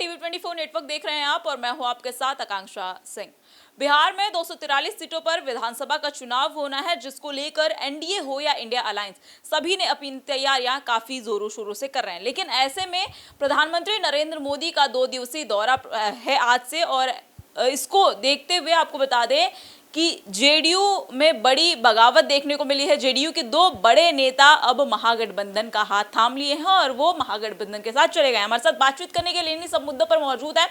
TV 24 network देख रहे हैं आप और मैं हूं आपके साथ आकांक्षा सिंह। बिहार में 243 सीटों पर विधानसभा का चुनाव होना है, जिसको लेकर एनडीए हो या इंडिया अलायंस, सभी ने अपनी तैयारियां काफी जोरों शोरों से कर रहे हैं। लेकिन ऐसे में प्रधानमंत्री नरेंद्र मोदी का 2 दिवसीय दौरा है आज से, और इसको देखते हुए आपको बता दें कि जेडीयू में बड़ी बगावत देखने को मिली है। जेडीयू के 2 बड़े नेता अब महागठबंधन का हाथ थाम लिए हैं और वो महागठबंधन के साथ चले गए। हमारे साथ बातचीत करने के लिए इन्हीं सब मुद्दों पर मौजूद है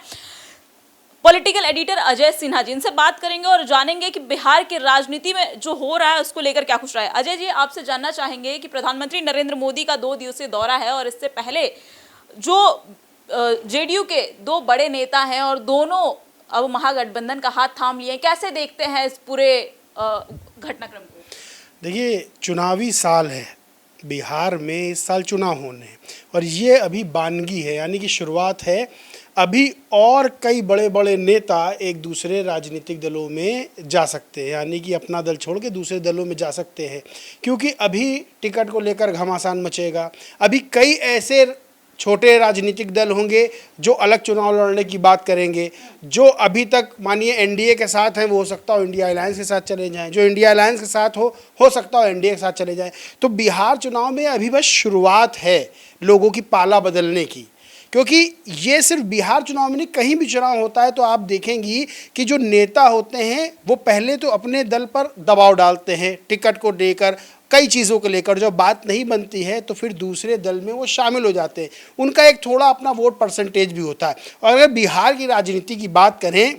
पॉलिटिकल एडिटर अजय सिन्हा जी। इनसे बात करेंगे और जानेंगे कि बिहार की राजनीति में जो हो रहा है उसको लेकर क्या कुछ रहा है। अजय जी, आपसे जानना चाहेंगे कि प्रधानमंत्री नरेंद्र मोदी का 2 दिवसीय दौरा है और इससे पहले जो जेडीयू के 2 बड़े नेता हैं और दोनों अब महागठबंधन का हाथ थाम लिए, कैसे देखते हैं इस पूरे घटनाक्रम को? देखिए, चुनावी साल है, बिहार में इस साल चुनाव होने हैं और ये अभी बानगी है, यानी कि शुरुआत है। अभी और कई बड़े बड़े नेता एक दूसरे राजनीतिक दलों में जा सकते हैं, यानी कि अपना दल छोड़ के दूसरे दलों में जा सकते हैं, क्योंकि अभी टिकट को लेकर घमासान मचेगा। अभी कई ऐसे छोटे राजनीतिक दल होंगे जो अलग चुनाव लड़ने की बात करेंगे। जो अभी तक मानिए एनडीए के साथ हैं, वो हो सकता हो इंडिया अलायंस के साथ चले जाएं। जो इंडिया अलायंस के साथ हो सकता हो एनडीए के साथ चले जाएं। तो बिहार चुनाव में अभी बस शुरुआत है लोगों की पाला बदलने की, क्योंकि ये सिर्फ बिहार चुनाव में नहीं, कहीं भी चुनाव होता है तो आप देखेंगी कि जो नेता होते हैं वो पहले तो अपने दल पर दबाव डालते हैं टिकट को लेकर, कई चीज़ों को लेकर। जब बात नहीं बनती है तो फिर दूसरे दल में वो शामिल हो जाते हैं। उनका एक थोड़ा अपना वोट परसेंटेज भी होता है। और अगर बिहार की राजनीति की बात करें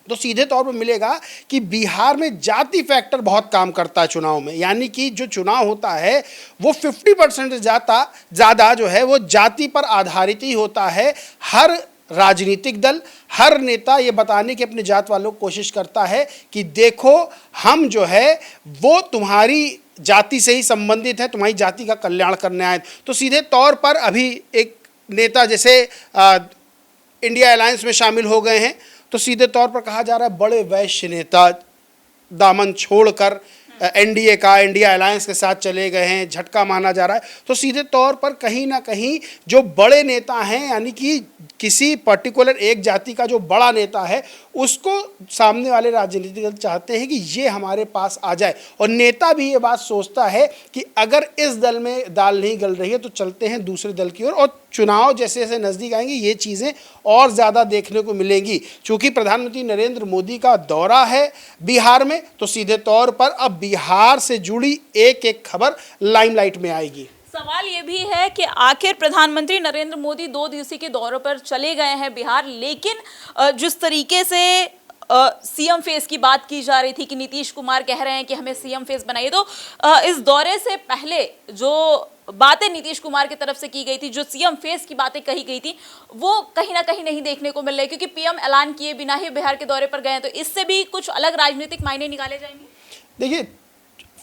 तो सीधे तौर पर मिलेगा कि बिहार में जाति फैक्टर बहुत काम करता है चुनाव में, यानी कि जो चुनाव होता है वो 50% ज़्यादा जो है वो जाति पर आधारित ही होता है। हर राजनीतिक दल, हर नेता ये बताने की अपने जात वालों को कोशिश करता है कि देखो, हम जो है वो तुम्हारी जाति से ही संबंधित है, तुम्हारी जाति का कल्याण करने आए। तो सीधे तौर पर अभी एक नेता जैसे इंडिया अलायंस में शामिल हो गए हैं, तो सीधे तौर पर कहा जा रहा है बड़े वैश्य नेता दामन छोड़कर एनडीए का, इंडिया अलायंस के साथ चले गए हैं, झटका माना जा रहा है। तो सीधे तौर पर कहीं ना कहीं जो बड़े नेता हैं, यानी कि किसी पर्टिकुलर एक जाति का जो बड़ा नेता है, उसको सामने वाले राजनीतिक दल चाहते हैं कि ये हमारे पास आ जाए। और नेता भी ये बात सोचता है कि अगर इस दल में दाल नहीं गल रही है तो चलते हैं दूसरे दल की ओर। और चुनाव जैसे जैसे नज़दीक आएंगे ये चीज़ें और ज़्यादा देखने को मिलेंगी। चूँकि प्रधानमंत्री नरेंद्र मोदी का दौरा है बिहार में, तो सीधे तौर पर अब बिहार से जुड़ी एक एक खबर लाइमलाइट में आएगी। सवाल ये भी है कि आखिर प्रधानमंत्री नरेंद्र मोदी 2 दिवसीय के दौरे पर चले गए हैं बिहार, लेकिन जिस तरीके से सीएम फेस की बात की जा रही थी कि नीतीश कुमार कह रहे हैं कि हमें सीएम फेस बनाइए, तो इस दौरे से पहले जो बातें नीतीश कुमार की तरफ से की गई थी, जो सीएम फेस की बातें कही गई थी, वो कहीं ना कहीं नहीं देखने को मिल रही, क्योंकि पीएम ऐलान किए बिना ही बिहार के दौरे पर गए हैं। तो इससे भी कुछ अलग राजनीतिक मायने निकाले जाएंगे। देखिए,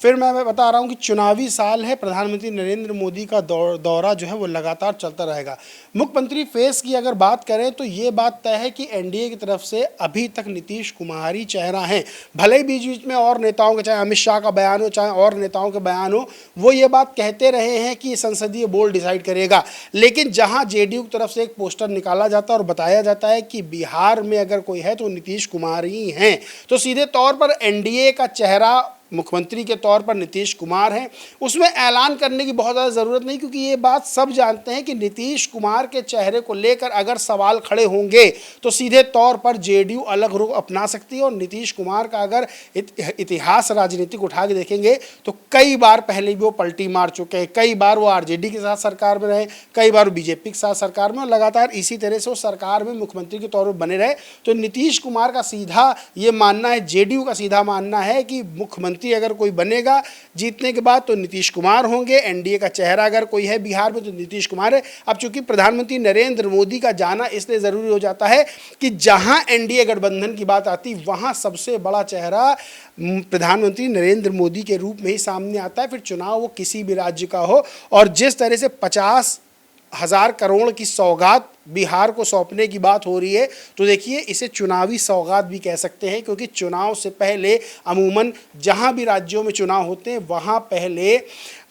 फिर मैं बता रहा हूँ कि चुनावी साल है, प्रधानमंत्री नरेंद्र मोदी का दौरा जो है वो लगातार चलता रहेगा। मुख्यमंत्री फेस की अगर बात करें तो ये बात तय है कि एनडीए की तरफ से अभी तक नीतीश कुमार ही चेहरा हैं। भले ही बीच बीच में और नेताओं के, चाहे अमित शाह का बयान हो, चाहे और नेताओं के बयान हो, वो ये बात कहते रहे हैं कि संसदीय बोर्ड डिसाइड करेगा। लेकिन जहाँ जेडीयू की तरफ से एक पोस्टर निकाला जाता है और बताया जाता है कि बिहार में अगर कोई है तो नीतीश कुमार ही हैं, तो सीधे तौर पर एनडीए का चेहरा मुख्यमंत्री के तौर पर नीतीश कुमार हैं। उसमें ऐलान करने की बहुत ज़्यादा ज़रूरत नहीं, क्योंकि ये बात सब जानते हैं कि नीतीश कुमार के चेहरे को लेकर अगर सवाल खड़े होंगे तो सीधे तौर पर जेडीयू अलग रुख अपना सकती है। और नीतीश कुमार का अगर इतिहास राजनीतिक उठा के देखेंगे तो कई बार पहले भी वो पलटी मार चुके हैं। कई बार वो आरजेडी के साथ सरकार में रहे, कई बार बीजेपी के साथ सरकार में, और लगातार इसी तरह से वो सरकार में मुख्यमंत्री के तौर पर बने रहे। तो नीतीश कुमार का सीधा ये मानना है, जेडीयू का सीधा मानना है कि मुख्यमंत्री अगर कोई बनेगा जीतने के बाद तो नीतीश कुमार होंगे। एनडीए का चेहरा अगर कोई है बिहार में तो नीतीश कुमार है। अब चूंकि प्रधानमंत्री नरेंद्र मोदी का जाना इसलिए ज़रूरी हो जाता है कि जहां एनडीए गठबंधन की बात आती वहां सबसे बड़ा चेहरा प्रधानमंत्री नरेंद्र मोदी के रूप में ही सामने आता है। फिर चुनाव वो किसी भी राज्य का हो, और जिस तरह से 50,000 करोड़ की सौगात बिहार को सौंपने की बात हो रही है, तो देखिए इसे चुनावी सौगात भी कह सकते हैं, क्योंकि चुनाव से पहले अमूमन जहां भी राज्यों में चुनाव होते हैं वहां पहले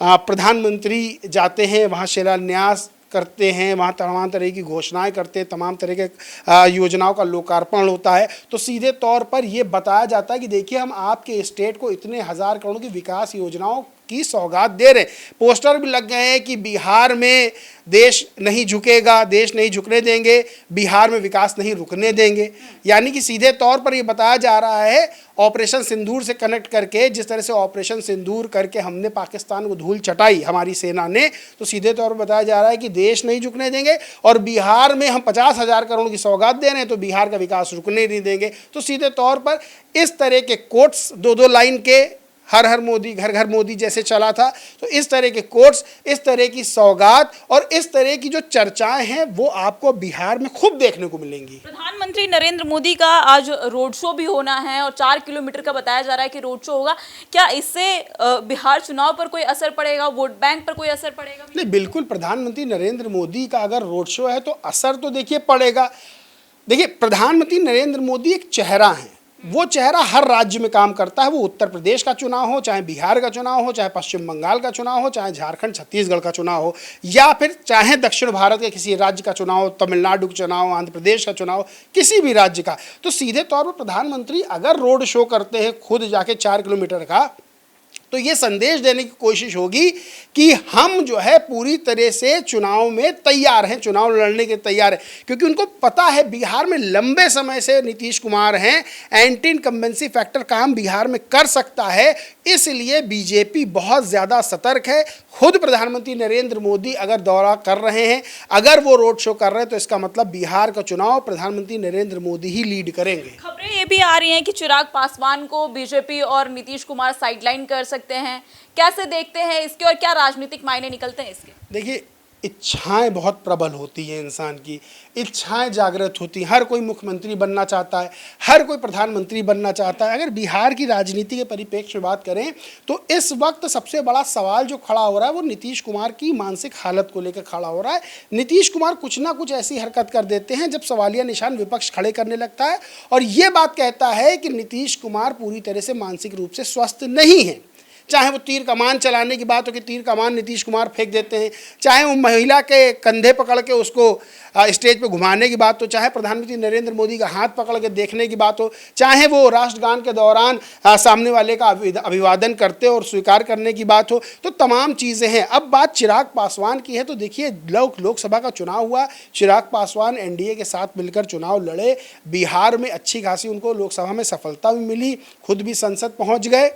प्रधानमंत्री जाते हैं, वहां शिलान्यास करते हैं, वहाँ तमाम तरह की घोषणाएं करते हैं, तमाम तरह के योजनाओं का लोकार्पण होता है, तो सीधे तौर पर ये बताया जाता है कि देखिए हम आपके स्टेट को इतने हज़ार करोड़ की विकास योजनाओं की सौगात दे रहे। पोस्टर भी लग गए हैं कि बिहार में देश नहीं झुकेगा, देश नहीं झुकने देंगे, बिहार में विकास नहीं रुकने देंगे। यानी कि सीधे तौर पर ये बताया जा रहा है ऑपरेशन सिंदूर से कनेक्ट करके, जिस तरह से ऑपरेशन सिंदूर करके हमने पाकिस्तान को धूल चटाई हमारी सेना ने, तो सीधे तौर पर बताया जा रहा है कि देश नहीं झुकने देंगे और बिहार में हम 50,000 करोड़ की सौगात दे रहे हैं तो बिहार का विकास रुकने नहीं देंगे। तो सीधे तौर पर इस तरह के कोट्स, दो दो लाइन के, हर हर मोदी घर घर मोदी जैसे चला था, तो इस तरह के कोट्स, इस तरह की सौगात और इस तरह की जो चर्चाएं हैं वो आपको बिहार में खूब देखने को मिलेंगी। प्रधानमंत्री नरेंद्र मोदी का आज रोड शो भी होना है और 4 किलोमीटर का बताया जा रहा है कि रोड शो होगा। क्या इससे बिहार चुनाव पर कोई असर पड़ेगा, वोट बैंक पर कोई असर पड़ेगा? नहीं, बिल्कुल। प्रधानमंत्री नरेंद्र मोदी का अगर रोड शो है तो असर तो देखिए पड़ेगा। देखिए, प्रधानमंत्री नरेंद्र मोदी एक चेहरा है, वो चेहरा हर राज्य में काम करता है। वो उत्तर प्रदेश का चुनाव हो, चाहे बिहार का चुनाव हो, चाहे पश्चिम बंगाल का चुनाव हो, चाहे झारखंड छत्तीसगढ़ का चुनाव हो, या फिर चाहे दक्षिण भारत के किसी राज्य का चुनाव हो, तमिलनाडु का चुनाव, आंध्र प्रदेश का चुनाव, किसी भी राज्य का, तो सीधे तौर पर प्रधानमंत्री अगर रोड शो करते हैं खुद जाके 4 किलोमीटर का, तो ये संदेश देने की कोशिश होगी कि हम जो है पूरी तरह से चुनाव में तैयार हैं, चुनाव लड़ने के तैयार हैं। क्योंकि उनको पता है बिहार में लंबे समय से नीतीश कुमार हैं, एंटी इनकम्बेंसी फैक्टर काम बिहार में कर सकता है, इसलिए बीजेपी बहुत ज़्यादा सतर्क है। खुद प्रधानमंत्री नरेंद्र मोदी अगर दौरा कर रहे हैं, अगर वो रोड शो कर रहे हैं, तो इसका मतलब बिहार का चुनाव प्रधानमंत्री नरेंद्र मोदी ही लीड करेंगे। खबरें ये भी आ रही हैं कि चिराग पासवान को बीजेपी और नीतीश कुमार साइडलाइन कर सकते हैं। कैसे देखते हैं इसके और क्या राजनीतिक मायने निकलते हैं इसके? देखिए, इच्छाएं बहुत प्रबल होती हैं, इंसान की इच्छाएं जागृत होती हैं। हर कोई मुख्यमंत्री बनना चाहता है, हर कोई प्रधानमंत्री बनना चाहता है। अगर बिहार की राजनीति के परिप्रेक्ष्य में बात करें तो इस वक्त सबसे बड़ा सवाल जो खड़ा हो रहा है वो नीतीश कुमार की मानसिक हालत को लेकर खड़ा हो रहा है। नीतीश कुमार कुछ ना कुछ ऐसी हरकत कर देते हैं जब सवालिया निशान विपक्ष खड़े करने लगता है और ये बात कहता है कि नीतीश कुमार पूरी तरह से मानसिक रूप से स्वस्थ नहीं है। चाहे वो तीर कमान चलाने की बात हो कि तीर कमान नीतीश कुमार फेंक देते हैं, चाहे वो महिला के कंधे पकड़ के उसको स्टेज पे घुमाने की बात हो, चाहे प्रधानमंत्री नरेंद्र मोदी का हाथ पकड़ के देखने की बात हो, चाहे वो राष्ट्रगान के दौरान सामने वाले का अभिवादन करते और स्वीकार करने की बात हो, तो तमाम चीज़ें हैं। अब बात चिराग पासवान की है तो देखिए, लोकसभा का चुनाव हुआ, चिराग पासवान एनडीए के साथ मिलकर चुनाव लड़े, बिहार में अच्छी खासी उनको लोकसभा में सफलता भी मिली, खुद भी संसद पहुँच गए।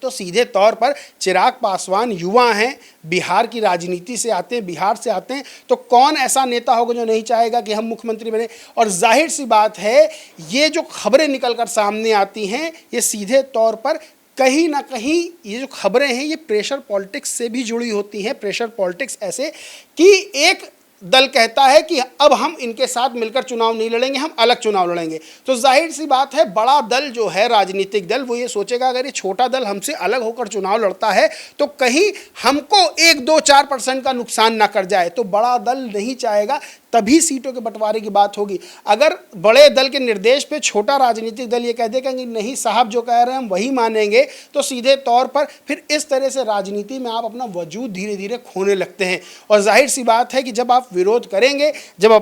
तो सीधे तौर पर चिराग पासवान युवा हैं, बिहार की राजनीति से आते हैं, बिहार से आते हैं, तो कौन ऐसा नेता होगा जो नहीं चाहेगा कि हम मुख्यमंत्री बने। और जाहिर सी बात है, ये जो खबरें निकल कर सामने आती हैं, ये सीधे तौर पर कहीं ना कहीं ये जो खबरें हैं ये प्रेशर पॉलिटिक्स से भी जुड़ी होती हैं। प्रेशर पॉलिटिक्स ऐसे कि एक दल कहता है कि अब हम इनके साथ मिलकर चुनाव नहीं लड़ेंगे, हम अलग चुनाव लड़ेंगे। तो जाहिर सी बात है, बड़ा दल जो है, राजनीतिक दल, वो ये सोचेगा अगर ये छोटा दल हमसे अलग होकर चुनाव लड़ता है तो कहीं हमको 1-2-4% का नुकसान ना कर जाए। तो बड़ा दल नहीं चाहेगा, तभी सीटों के बंटवारे की बात होगी। अगर बड़े दल के निर्देश पे छोटा राजनीतिक दल ये कह देगा कि नहीं साहब जो कह रहे हैं हम वही मानेंगे, तो सीधे तौर पर फिर इस तरह से राजनीति में आप अपना वजूद धीरे धीरे खोने लगते हैं। और जाहिर सी बात है कि जब आप विरोध करेंगे, जब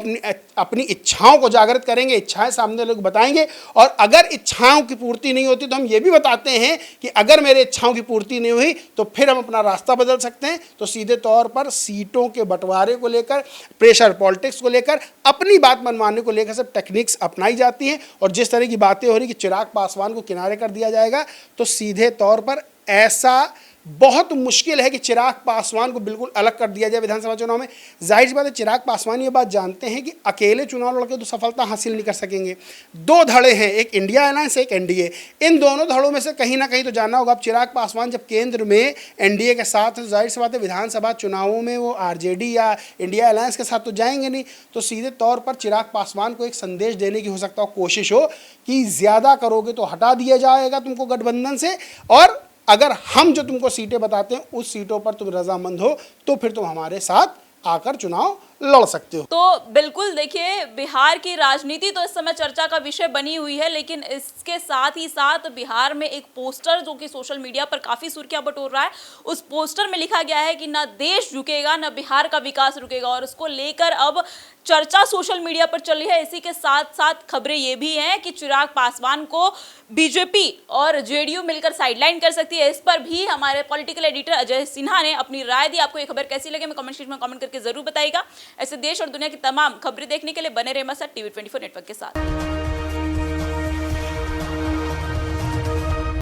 अपनी इच्छाओं को जागृत करेंगे, इच्छाएं सामने लोग बताएंगे, और अगर इच्छाओं की पूर्ति नहीं होती तो हम ये भी बताते हैं कि अगर मेरे इच्छाओं की पूर्ति नहीं हुई तो फिर हम अपना रास्ता बदल सकते हैं। तो सीधे तौर पर सीटों के बंटवारे को लेकर, प्रेशर पॉलिटिक्स को लेकर, अपनी बात मनवाने को लेकर सब टेक्निक्स अपनाई जाती हैं। और जिस तरह की बातें हो रही कि चिराग पासवान को किनारे कर दिया जाएगा, तो सीधे तौर पर ऐसा बहुत मुश्किल है कि चिराग पासवान को बिल्कुल अलग कर दिया जाए विधानसभा चुनाव में। जाहिर सी बात है, चिराग पासवान ये बात जानते हैं कि अकेले चुनाव लड़के तो सफलता हासिल नहीं कर सकेंगे। 2 धड़े हैं, एक इंडिया अलायंस, एक एनडीए। इन दोनों धड़ों में से कहीं ना कहीं तो जाना होगा। अब चिराग पासवान जब केंद्र में एनडीए के साथ, तो जाहिर सी बात है विधानसभा चुनावों में वो आरजेडी या इंडिया अलायंस के साथ तो जाएंगे नहीं। तो सीधे तौर पर चिराग पासवान को एक संदेश देने की हो सकता है कोशिश हो कि ज़्यादा करोगे तो हटा दिया जाएगा तुमको गठबंधन से, और अगर हम जो तुमको सीटें बताते हैं उस सीटों पर तुम रजामंद हो तो फिर तुम हमारे साथ आकर चुनाव लड़ सकते हो। तो बिल्कुल देखिए, बिहार की राजनीति तो इस समय चर्चा का विषय बनी हुई है, लेकिन इसके साथ ही साथ बिहार में एक पोस्टर जो कि सोशल मीडिया पर काफी सुर्खियां बटोर रहा है, उस पोस्टर में लिखा गया है कि ना देश झुकेगा ना बिहार का विकास रुकेगा, और उसको लेकर अब चर्चा सोशल मीडिया पर चल रही है। इसी के साथ साथ खबरें ये भी हैं कि चिराग पासवान को बीजेपी और जेडीयू मिलकर साइडलाइन कर सकती है। इस पर भी हमारे पॉलिटिकल एडिटर अजय सिन्हा ने अपनी राय दी। आपको ये खबर कैसी लगी, मैं कमेंट सेक्शन में कमेंट करके जरूर बताइएगा। ऐसे देश और दुनिया की तमाम खबरें देखने के लिए बने रहिए हमारे साथ टीवी 24 नेटवर्क के साथ।